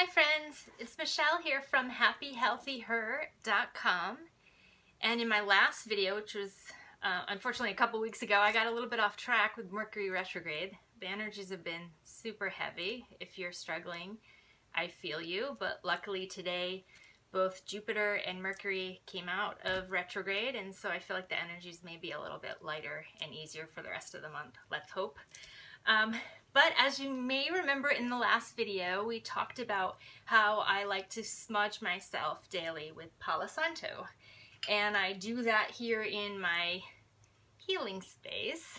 Hi friends, it's Michelle here from happyhealthyher.com, and in my last video, which was unfortunately a couple weeks ago, I got a little bit off track with Mercury retrograde. The energies have been super heavy. If you're struggling, I feel you, but luckily today both Jupiter and Mercury came out of retrograde, and so I feel like the energies may be a little bit lighter and easier for the rest of the month. Let's hope. But as you may remember in the last video, we talked about how I like to smudge myself daily with Palo Santo. And I do that here in my healing space.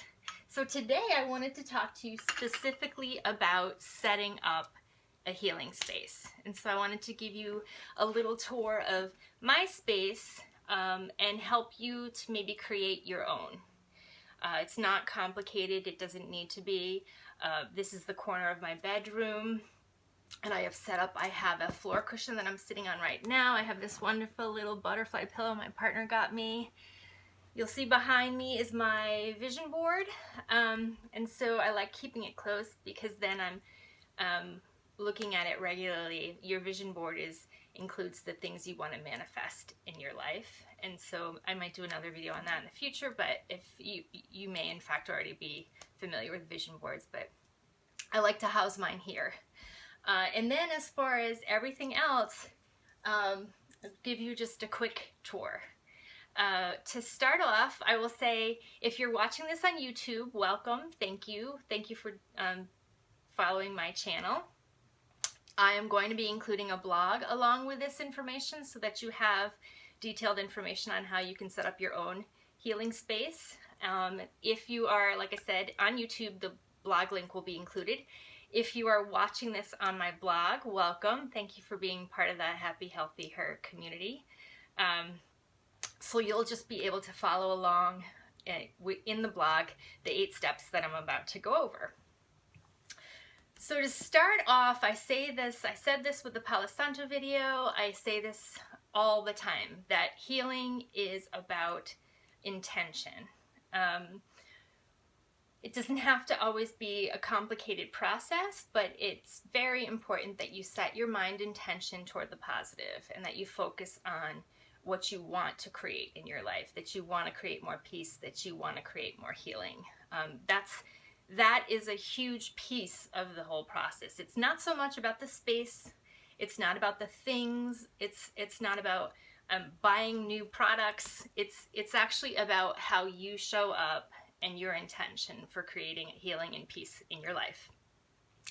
So today I wanted to talk to you specifically about setting up a healing space. And so I wanted to give you a little tour of my space and help you to maybe create your own. It's not complicated, it doesn't need to be. This is the corner of my bedroom, and I have a floor cushion that I'm sitting on right now. I have this wonderful little butterfly pillow my partner got me. You'll see behind me is my vision board, and so I like keeping it close because then I'm looking at it regularly. Your vision board includes the things you want to manifest in your life, and so I might do another video on that in the future, but if you may in fact already be familiar with vision boards, but I like to house mine here. And then as far as everything else, I'll give you just a quick tour. To start off, I will say, if you're watching this on YouTube, welcome, thank you for following my channel. I am going to be including a blog along with this information so that you have detailed information on how you can set up your own healing space. If you are, like I said, on YouTube, the blog link will be included. If you are watching this on my blog, welcome. Thank you for being part of the Happy Healthy Her community. So you'll just be able to follow along in the blog the 8 steps that I'm about to go over. So to start off, I said this with the Palo Santo video, I say this all the time, that healing is about intention. It doesn't have to always be a complicated process, but it's very important that you set your mind intention toward the positive and that you focus on what you want to create in your life, that you want to create more peace, that you want to create more healing. That is a huge piece of the whole process. It's not so much about the space, it's not about the things, it's not about buying new products. It's actually about how you show up and your intention for creating healing and peace in your life.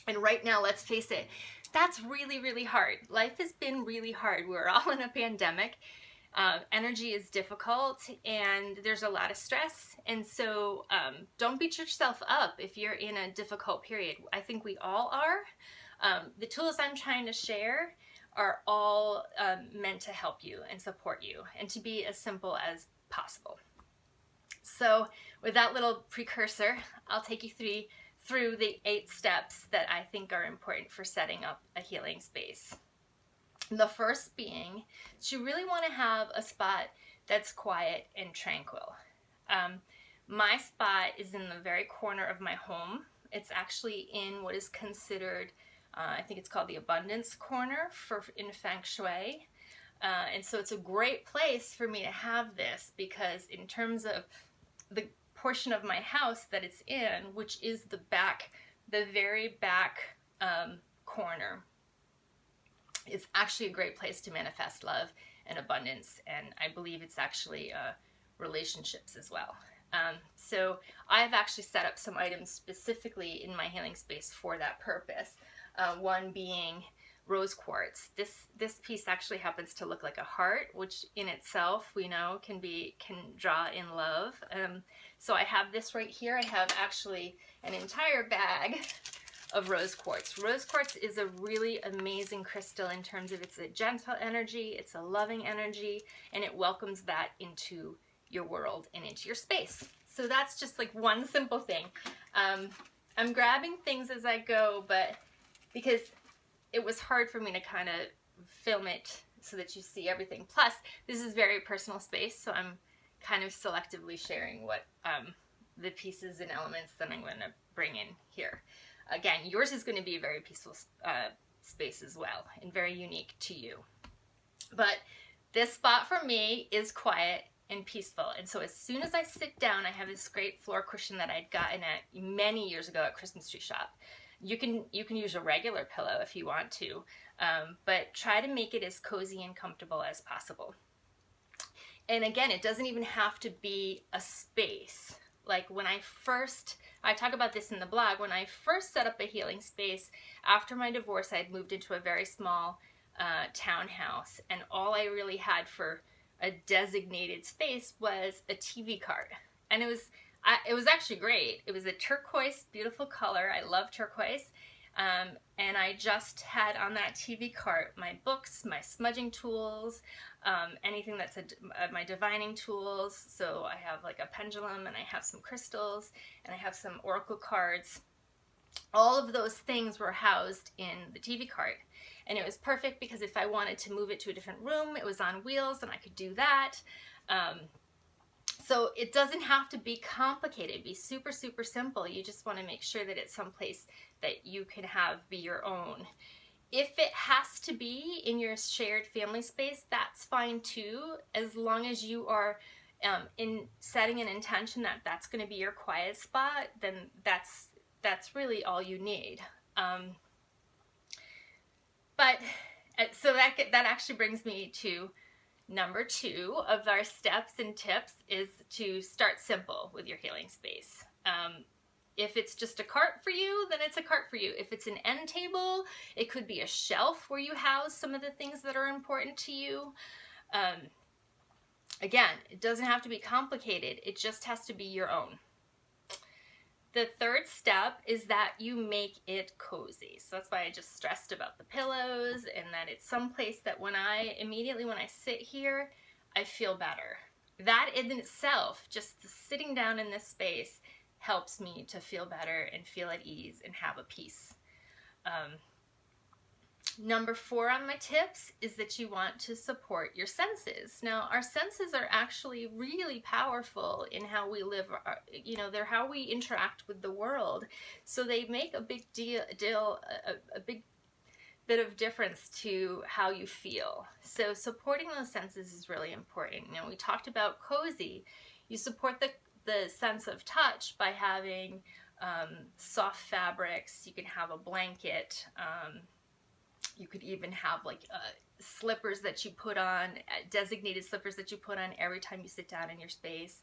And right now, let's face it, that's really, really hard. Life has been really hard. We're all in a pandemic. Energy is difficult and there's a lot of stress. And so don't beat yourself up if you're in a difficult period. I think we all are. The tools I'm trying to share are all meant to help you and support you and to be as simple as possible. So with that little precursor, I'll take you through the 8 steps that I think are important for setting up a healing space. The first being that you really want to have a spot that's quiet and tranquil. My spot is in the very corner of my home. It's actually in what is considered, I think it's called the abundance corner in Feng Shui. And so it's a great place for me to have this because in terms of the portion of my house that it's in, which is the very back corner, it's actually a great place to manifest love and abundance, and I believe it's actually relationships as well. So I've actually set up some items specifically in my healing space for that purpose. One being rose quartz. This piece actually happens to look like a heart, which in itself we know can draw in love. So I have this right here. I have actually an entire bag of rose quartz. Rose quartz is a really amazing crystal in terms of it's a gentle energy, it's a loving energy, and it welcomes that into your world and into your space. So that's just like one simple thing. I'm grabbing things as I go, but because it was hard for me to kind of film it so that you see everything. Plus, this is very personal space, so I'm kind of selectively sharing what the pieces and elements that I'm going to bring in here. Again, yours is going to be a very peaceful space as well, and very unique to you. But this spot for me is quiet and peaceful. And so as soon as I sit down, I have this great floor cushion that I'd gotten at many years ago at Christmas tree shop. You can use a regular pillow if you want to, but try to make it as cozy and comfortable as possible. And again, it doesn't even have to be a space. Like when I talk about this in the blog, when I first set up a healing space after my divorce, I had moved into a very small townhouse, and all I really had for a designated space was a TV cart. And it was actually great. It was a turquoise, beautiful color. I love turquoise. And I just had on that TV cart my books, my smudging tools, anything that's my divining tools. So I have like a pendulum, and I have some crystals, and I have some oracle cards. All of those things were housed in the TV cart. And it was perfect because if I wanted to move it to a different room, it was on wheels and I could do that. So it doesn't have to be complicated. Be super, super simple. You just want to make sure that it's someplace that you can have be your own. If it has to be in your shared family space, that's fine too, as long as you are in setting an intention that that's going to be your quiet spot, then that's really all you need. But so that actually brings me to number 2 of our steps and tips, is to start simple with your healing space. If it's just a cart for you, then it's a cart for you. If it's an end table, it could be a shelf where you house some of the things that are important to you. Again, it doesn't have to be complicated. It just has to be your own. The third step is that you make it cozy. So that's why I just stressed about the pillows, and that it's someplace that when I sit here, I feel better. That in itself, just sitting down in this space, helps me to feel better and feel at ease and have a peace. Number 4 on my tips is that you want to support your senses. Now, our senses are actually really powerful in how we live. They're how we interact with the world. So they make a big a big bit of difference to how you feel. So supporting those senses is really important. Now, we talked about cozy. You support the sense of touch by having soft fabrics. You can have a blanket. You could even have like slippers that you put on, designated slippers that you put on every time you sit down in your space.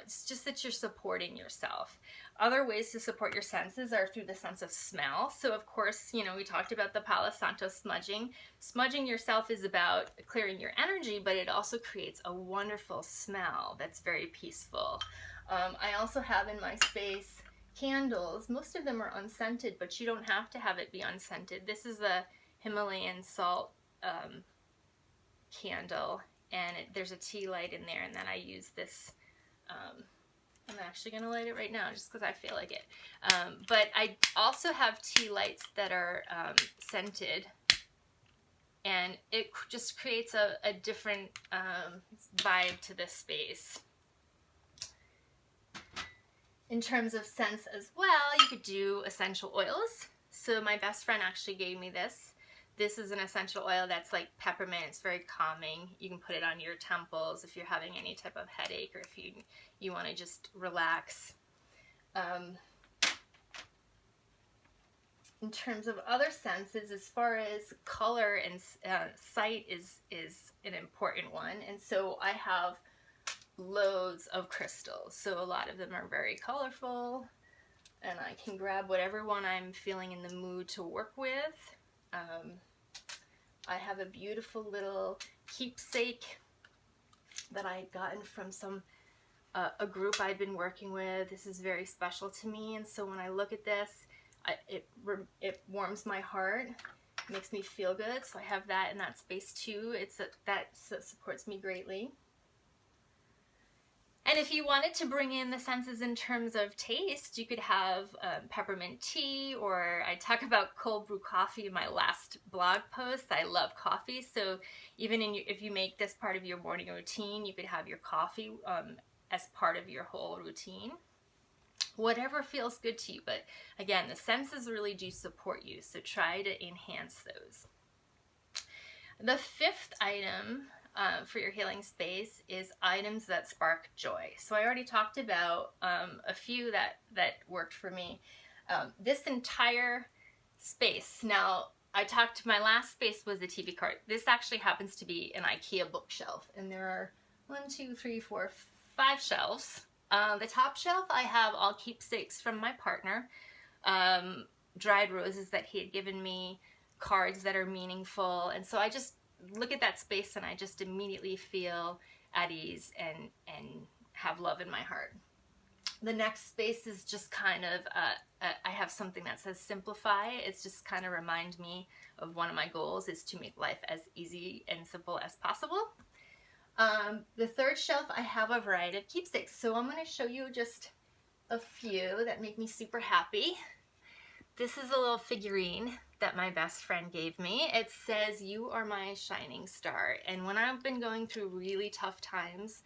It's just that you're supporting yourself. Other ways to support your senses are through the sense of smell. So of course, we talked about the Palo Santo smudging. Smudging yourself is about clearing your energy, but it also creates a wonderful smell that's very peaceful. I also have in my space candles. Most of them are unscented, but you don't have to have it be unscented. This is a Himalayan salt candle, and there's a tea light in there, and then I use this. I'm actually going to light it right now just because I feel like it. But I also have tea lights that are scented, and it just creates a different vibe to this space. In terms of scents as well, you could do essential oils. So my best friend actually gave me this. This is an essential oil that's like peppermint. It's very calming. You can put it on your temples if you're having any type of headache, or if you want to just relax. In terms of other senses, as far as color and sight is an important one. And so I have loads of crystals. So a lot of them are very colorful, and I can grab whatever one I'm feeling in the mood to work with. I have a beautiful little keepsake that I had gotten from a group I'd been working with. This is very special to me, and so when I look at this, it warms my heart, makes me feel good. So I have that in that space too. That supports me greatly. And if you wanted to bring in the senses in terms of taste, you could have peppermint tea, or I talk about cold brew coffee in my last blog post. I love coffee, so even if you make this part of your morning routine, you could have your coffee as part of your whole routine. whatever feels good to you. But again, the senses really do support you, so try to enhance those. The fifth item for your healing space is items that spark joy. So I already talked about a few that worked for me. This entire space, now my last space was a TV cart. This actually happens to be an IKEA bookshelf, and there are 5 shelves. The top shelf, I have all keepsakes from my partner, dried roses that he had given me, cards that are meaningful, and so I just look at that space and I just immediately feel at ease and have love in my heart. The next space is just kind of, I have something that says simplify. It's just kind of remind me of one of my goals is to make life as easy and simple as possible. The third shelf, I have a variety of keepsakes. So I'm going to show you just a few that make me super happy. This is a little figurine that my best friend gave me. It says, "You are my shining star." And when I've been going through really tough times,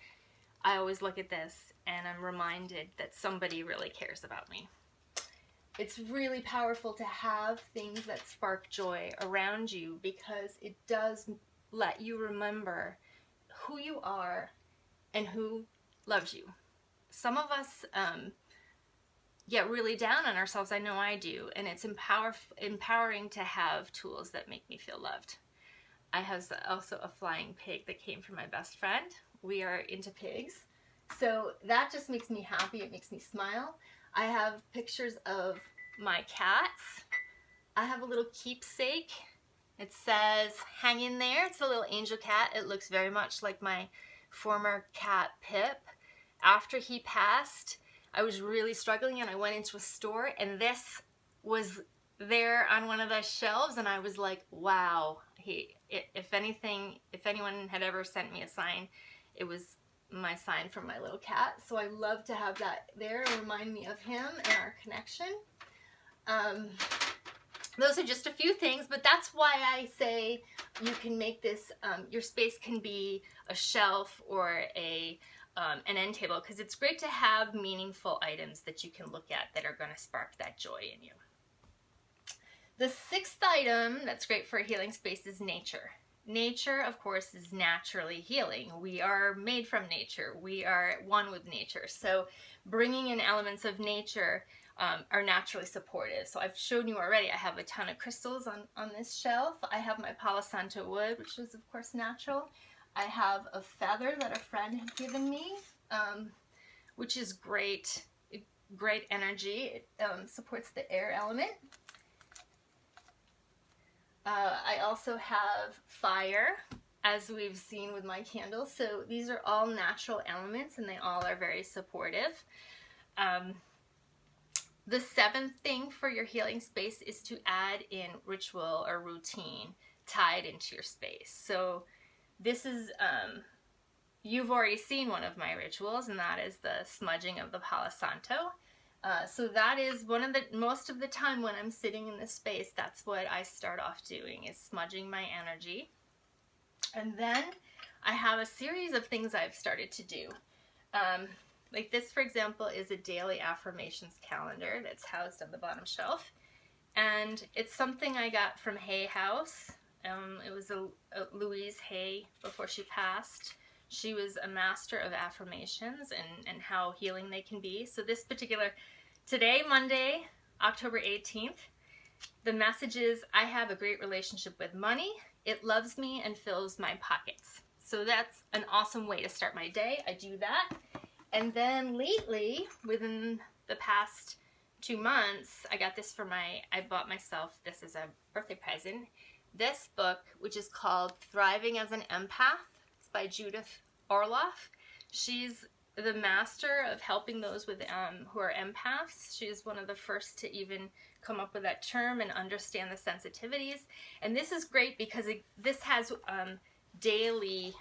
I always look at this and I'm reminded that somebody really cares about me. It's really powerful to have things that spark joy around you because it does let you remember who you are and who loves you. Some of us get really down on ourselves. I know I do, and it's empowering to have tools that make me feel loved. I have also a flying pig that came from my best friend. We are into pigs, so that just makes me happy. It makes me smile. I have pictures of my cats. I have a little keepsake. It says, "Hang in there." It's a little angel cat. It looks very much like my former cat, Pip. After he passed, I was really struggling and I went into a store and this was there on one of the shelves and I was like, wow. If anyone had ever sent me a sign, it was my sign from my little cat. So I love to have that there to remind me of him and our connection. Those are just a few things, but that's why I say you can make this, your space can be a shelf or an end table, because it's great to have meaningful items that you can look at that are going to spark that joy in you. The sixth item that's great for a healing space is nature. Nature, of course, is naturally healing. We are made from nature. We are one with nature. So bringing in elements of nature are naturally supportive. So I've shown you already, I have a ton of crystals on this shelf. I have my Palo Santo wood, which is of course natural. I have a feather that a friend had given me, which is great energy. It supports the air element. I also have fire, as we've seen with my candles. So these are all natural elements and they all are very supportive. The seventh thing for your healing space is to add in ritual or routine tied into your space. So this is, you've already seen one of my rituals, and that is the smudging of the Palo Santo. So that is most of the time when I'm sitting in this space, that's what I start off doing, is smudging my energy. And then I have a series of things I've started to do. Like this, for example, is a daily affirmations calendar that's housed on the bottom shelf. And it's something I got from Hay House. It was a Louise Hay before she passed. She was a master of affirmations and how healing they can be. So this particular, today, Monday, October 18th, the message is, I have a great relationship with money. It loves me and fills my pockets. So that's an awesome way to start my day. I do that. And then lately, within the past 2 months, I got this I bought myself this as a birthday present. This book, which is called Thriving as an Empath. It's by Judith Orloff. She's the master of helping those with who are empaths. She's one of the first to even come up with that term and understand the sensitivities. And this is great because this has daily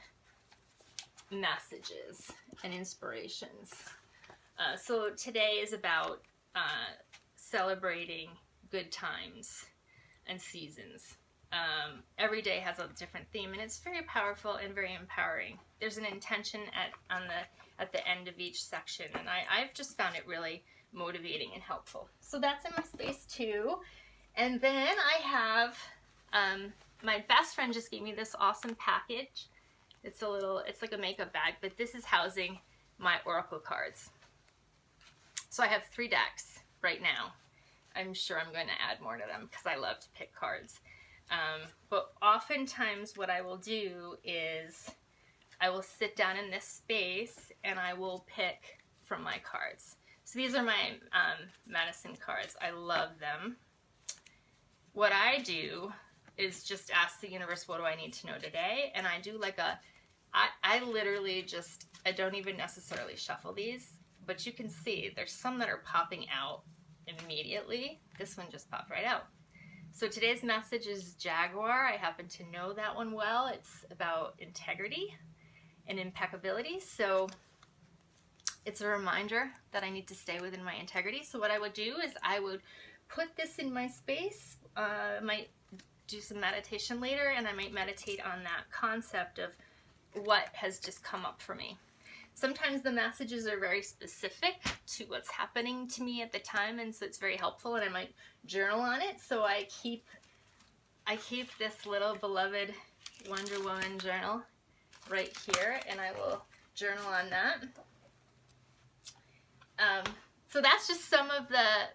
messages and inspirations. So today is about celebrating good times and seasons. Every day has a different theme, and it's very powerful and very empowering. There's an intention at the end of each section, and I've just found it really motivating and helpful. So that's in my space too. And then I have, my best friend just gave me this awesome package. It's like a makeup bag, but this is housing my oracle cards. So I have 3 decks right now. I'm sure I'm going to add more to them because I love to pick cards. But oftentimes what I will do is I will sit down in this space and I will pick from my cards. So these are my medicine cards. I love them. What I do is just ask the universe, what do I need to know today? And I do like I literally just, I don't even necessarily shuffle these, but you can see there's some that are popping out immediately. This one just popped right out. So today's message is Jaguar. I happen to know that one well. It's about integrity and impeccability. So it's a reminder that I need to stay within my integrity. So what I would do is I would put this in my space. I might do some meditation later, and I might meditate on that concept of what has just come up for me. Sometimes the messages are very specific to what's happening to me at the time, and so it's very helpful, and I might journal on it. So I keep this little beloved Wonder Woman journal right here, and I will journal on that. So that's just some of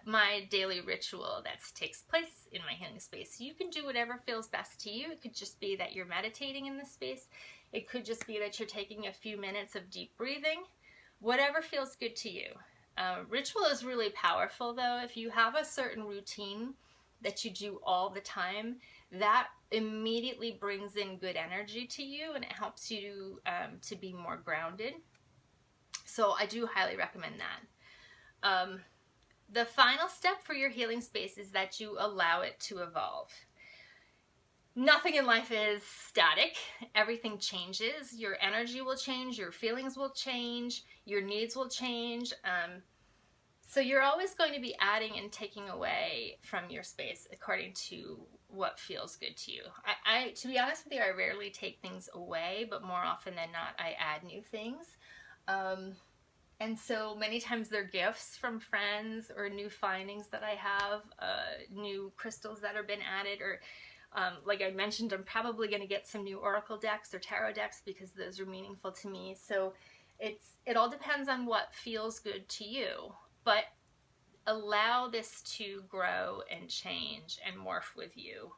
my daily ritual that takes place in my healing space. You can do whatever feels best to you. It could just be that you're meditating in this space. It could just be that you're taking a few minutes of deep breathing. Whatever feels good to you. Ritual is really powerful though. If you have a certain routine that you do all the time, that immediately brings in good energy to you, and it helps you to be more grounded. So I do highly recommend that. The final step for your healing space is that you allow it to evolve. Nothing in life is static. Everything changes. Your energy will change. Your feelings will change. Your needs will change. So you're always going to be adding and taking away from your space according to what feels good to you. To be honest with you, I rarely take things away, but more often than not, I add new things. And so many times they're gifts from friends or new findings that I have, new crystals that have been added, or like I mentioned, I'm probably going to get some new oracle decks or tarot decks because those are meaningful to me. So it all depends on what feels good to you, but allow this to grow and change and morph with you.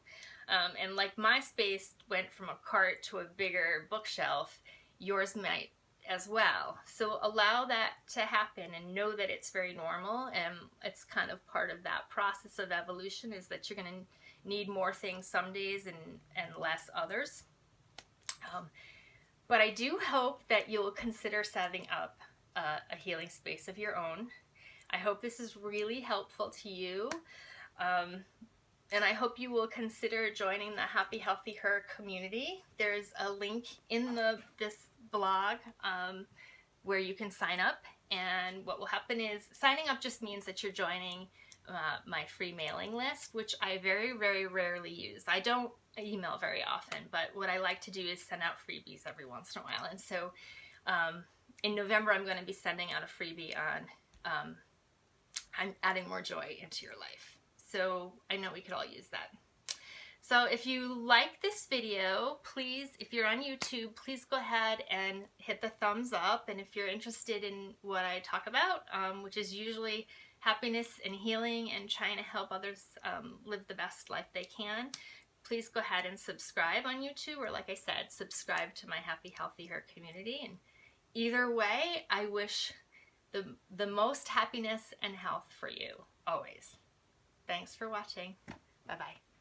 And like my space went from a cart to a bigger bookshelf, yours might as well. So allow that to happen and know that it's very normal, and it's kind of part of that process of evolution, is that you're going to need more things some days and less others. But I do hope that you'll consider setting up a healing space of your own. I hope this is really helpful to you. And I hope you will consider joining the Happy Healthy Her community. There's a link in this blog where you can sign up, and what will happen is signing up just means that you're joining my free mailing list, which I very, very rarely use. I don't email very often, but what I like to do is send out freebies every once in a while. And so in November I'm going to be sending out a freebie on I'm adding more joy into your life. So I know we could all use that. So if you like this video, please, if you're on YouTube, please go ahead and hit the thumbs up. And if you're interested in what I talk about, which is usually happiness and healing and trying to help others live the best life they can, please go ahead and subscribe on YouTube, or like I said, subscribe to my Happy Healthy Her community. And either way, I wish the most happiness and health for you, always. Thanks for watching. Bye-bye.